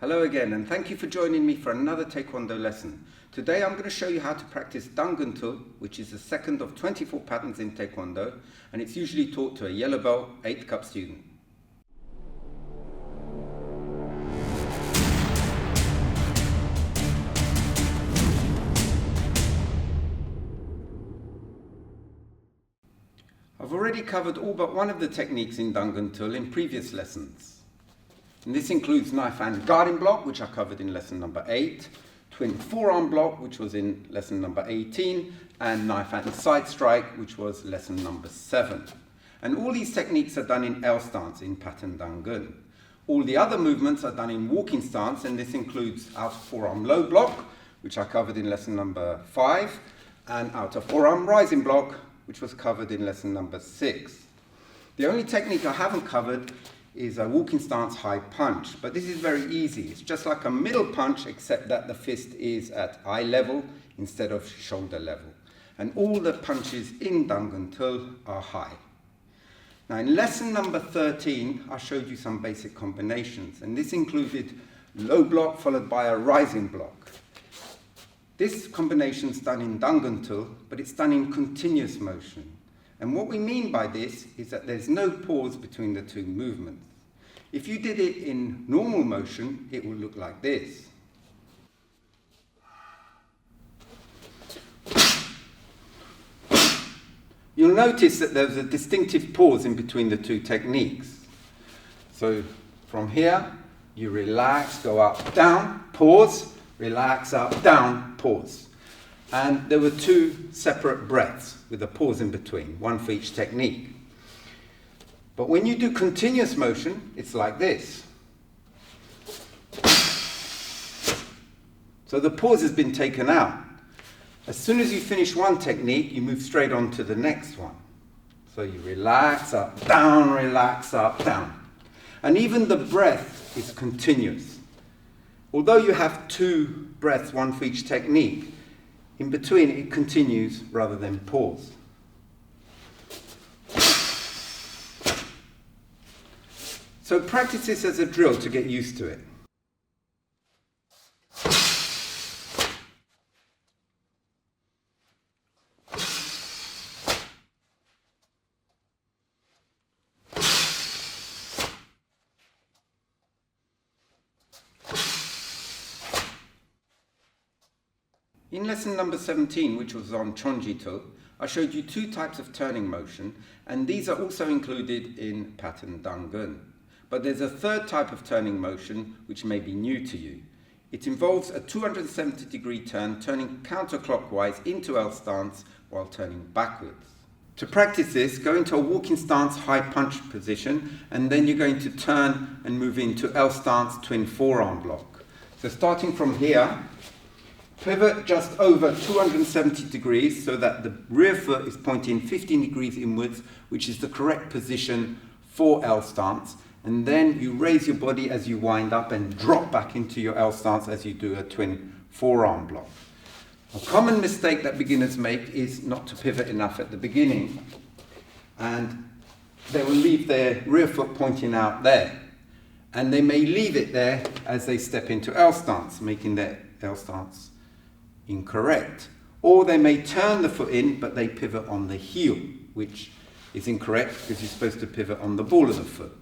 Hello again, and thank you for joining me for another Taekwondo lesson. Today I'm going to show you how to practice Dan-Gun Tul, which is the second of 24 patterns in Taekwondo, and it's usually taught to a yellow belt 8th cup student. I've already covered all but one of the techniques in Dan-Gun Tul in previous lessons. And this includes knife hand guarding block, which I covered in lesson number 8, twin forearm block, which was in lesson number 18, and knife hand side strike, which was lesson number 7. And all these techniques are done in L stance in pattern Dan-Gun. All the other movements are done in walking stance, and this includes outer forearm low block, which I covered in lesson number 5, and outer forearm rising block, which was covered in lesson number 6. The only technique I haven't covered is a walking stance high punch, but this is very easy. It's just like a middle punch, except that the fist is at eye level instead of shoulder level. And all the punches in Dan-Gun Tul are high. Now in lesson number 13, I showed you some basic combinations, and this included low block followed by a rising block. This combination is done in Dan-Gun Tul, but it's done in continuous motion. And what we mean by this is that there's no pause between the two movements. If you did it in normal motion, it will look like this. You'll notice that there's a distinctive pause in between the two techniques. So from here, you relax, go up, down, pause, relax, up, down, pause. And there were two separate breaths with a pause in between, one for each technique. But when you do continuous motion, it's like this. So the pause has been taken out. As soon as you finish one technique, you move straight on to the next one. So you relax, up, down. And even the breath is continuous. Although you have two breaths, one for each technique, in between it continues rather than pause. So practice this as a drill to get used to it. In lesson number 17, which was on Chonji Tul, I showed you two types of turning motion, and these are also included in pattern Dan-Gun. But there's a third type of turning motion which may be new to you. It involves a 270-degree turn, turning counterclockwise into L stance while turning backwards. To practice this, go into a walking stance high punch position, and then you're going to turn and move into L stance twin forearm block. So starting from here, pivot just over 270 degrees so that the rear foot is pointing 15 degrees inwards, which is the correct position for L stance. And then you raise your body as you wind up and drop back into your L stance as you do a twin forearm block. A common mistake that beginners make is not to pivot enough at the beginning, and they will leave their rear foot pointing out there. And they may leave it there as they step into L stance, making their L stance incorrect. Or they may turn the foot in, but they pivot on the heel, which is incorrect because you're supposed to pivot on the ball of the foot.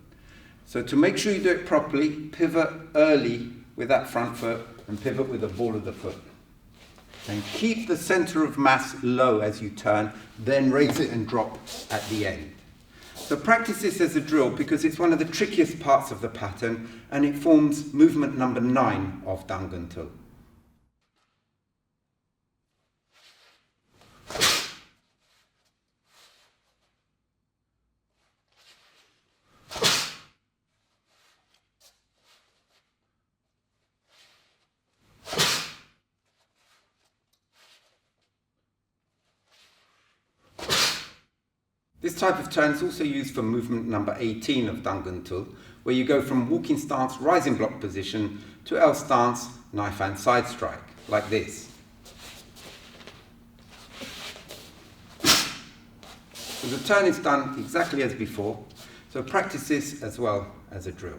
So to make sure you do it properly, pivot early with that front foot and pivot with the ball of the foot. And keep the center of mass low as you turn, then raise it and drop at the end. So practice this as a drill because it's one of the trickiest parts of the pattern, and it forms movement number 9 of Dan-Gun Tul. This type of turn is also used for movement number 18 of Dan-Gun Tul, where you go from walking stance rising block position to L stance knife hand side strike, like this. So the turn is done exactly as before, so practice this as well as a drill.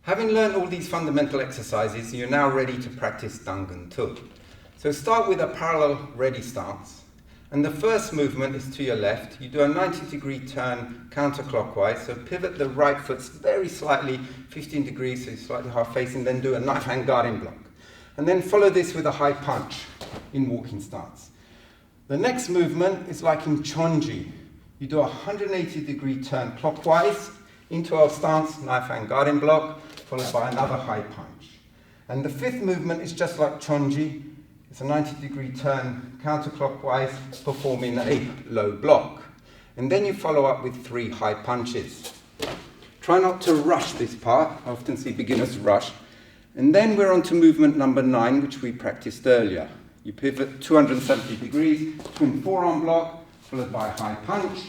Having learned all these fundamental exercises, you're now ready to practice DanGun Tul. So start with a parallel ready stance. And the first movement is to your left. You do a 90-degree turn counterclockwise. So pivot the right foot very slightly, 15 degrees, so slightly half facing, then do a knife hand guarding block. And then follow this with a high punch in walking stance. The next movement is like in Chonji. You do a 180-degree turn clockwise into our stance, knife hand guarding block, followed by another high punch. And the fifth movement is just like Chonji. It's a 90-degree turn counterclockwise, performing a low block. And then you follow up with 3 high punches. Try not to rush this part. I often see beginners rush. And then we're on to movement number 9, which we practiced earlier. You pivot 270 degrees, twin forearm block, followed by a high punch.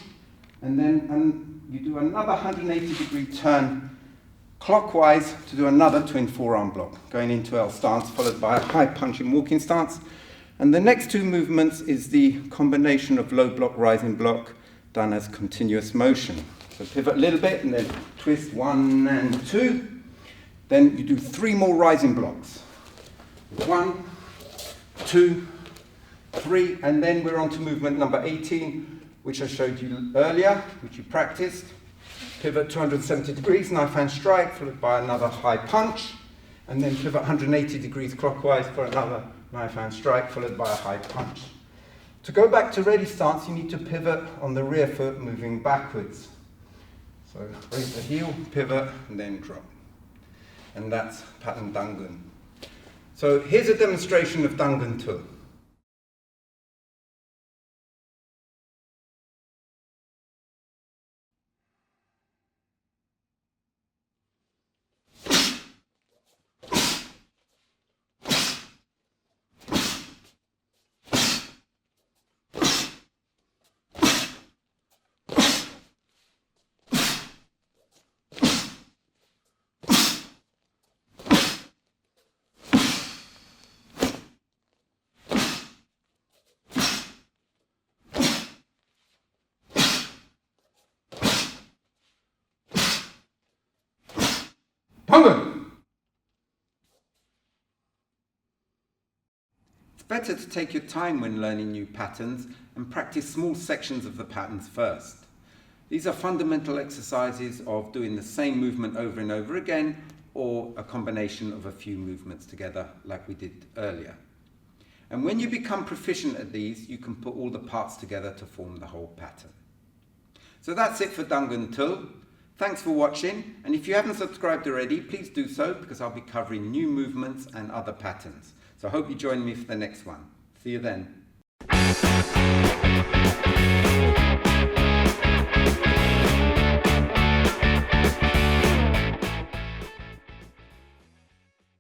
And then you do another 180-degree turn clockwise to do another twin forearm block, going into L stance, followed by a high punch in walking stance. And the next 2 movements is the combination of low block, rising block, done as continuous motion. So pivot a little bit and then twist 1 and 2. Then you do 3 more rising blocks. 1, 2, 3, and then we're on to movement number 18, which I showed you earlier, which you practiced. Pivot 270 degrees, knife hand strike, followed by another high punch, and then pivot 180 degrees clockwise for another knife hand strike, followed by a high punch. To go back to ready stance, you need to pivot on the rear foot, moving backwards. So raise the heel, pivot, and then drop. And that's pattern DanGun. So here's a demonstration of DanGun Tul. It's better to take your time when learning new patterns and practice small sections of the patterns first. These are fundamental exercises of doing the same movement over and over again, or a combination of a few movements together like we did earlier. And when you become proficient at these, you can put all the parts together to form the whole pattern. So that's it for DanGun Tul. Thanks for watching, and if you haven't subscribed already, please do so, because I'll be covering new movements and other patterns. So I hope you join me for the next one. See you then.